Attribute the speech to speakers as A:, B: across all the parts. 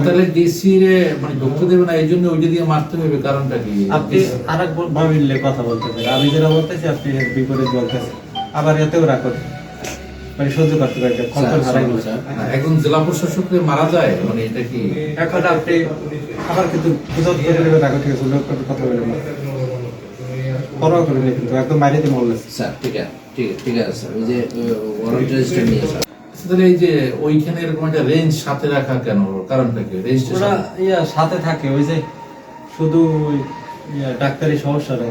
A: তাহলে ডিসি রে মানে ঢুকতে দেবে না, এই জন্য ওইটা দিয়ে মারতে হবে, কারণটা কি?
B: আপনি আরেক ভাবিলে কথা বলতে পারেন, আমি যেটা বলতেছি আপনি এর বিপরীত বলতেছেন, আবার এতেও রাখুন, মানে সহ্য করতে পারেন কন্ট্রোল হারাই গেছে।
A: একজন জেলা প্রশাসককে মারা যায়, মানে এটা কি?
B: এখন আপনি আবার কিন্তু বুঝাতে করে রাখো, ঠিক আছে, লোক কথা বলে পরোয়া করেন কিন্তু একদম বাইরে দিয়ে মরলে
C: স্যার ঠিক আছে স্যার, ওই যে ওয়ারেন্ট রেজিস্টার নিয়ে স্যার।
A: তাহলে এই যে ওইখানে এরকম একটা রেঞ্জ সাথে রাখা কেন, কারণটা কি?
B: ওরা সাথে থাকে, ওই যে শুধু ডাক্তারি সমস্যা না,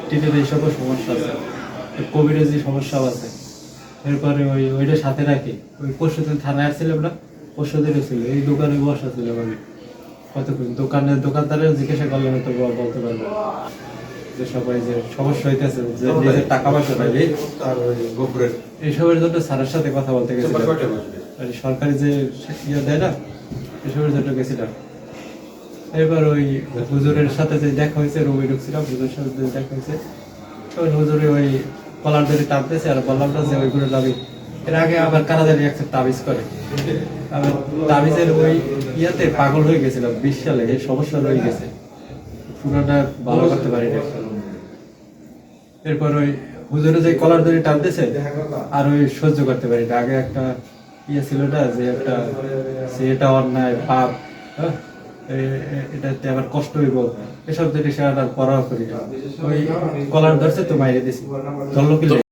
B: টিটের এইসব সমস্যা আছে, কোভিডের যে সমস্যাও আছে, এরপরে ওইটা সাথে রাখি। ওই পরশু দিন থানায় আসছিলাম না, পরশু দিনও ছিল এই দোকানে বসা ছিল আমি কতক্ষণ, দোকানদারের জিজ্ঞাসা করলে হয়তো বলতে পারবো যে সবাই যে সমস্যা হইতেছে, যে নিজের টাকা পয়সা পাই এইসবের জন্য স্যারের সাথে কথা বলতে গেছিলাম, সরকারি যে দেয় না এসবের জন্য গেছিলাম। এবার ওই হুজুরের সাথে যে দেখা হয়েছে, রুমে ঢুকছিলাম, হুজুরের সাথে যে দেখা হয়েছে, ওই হুজুরে ওই কলার ধরে টানতেছে, আর বললাম না যে ওইগুলো দাবি এর আগে আবার কারাদারি একটা তাবিজ করে, আবার তাবিজের ওই ইয়াতে পাগল হয়ে গেছিলাম 20 সালে, এই সমস্যা রয়ে গেছে, পুরোটা ভালো করতে পারি না। এরপর ওই হুজুরে যে কলার ধরে টানতেছে আর ওই সহ্য করতে পারি না, আগে একটা ইয়ে ছিল না যে একটা এটা অন্যায় পাপ, হ্যাঁ এটাতে আবার কষ্ট হইব, এসব জিনিস আর পড়াও করি না, ওই কলার ধরছে তো বাইরে দিছি, ধরলো কি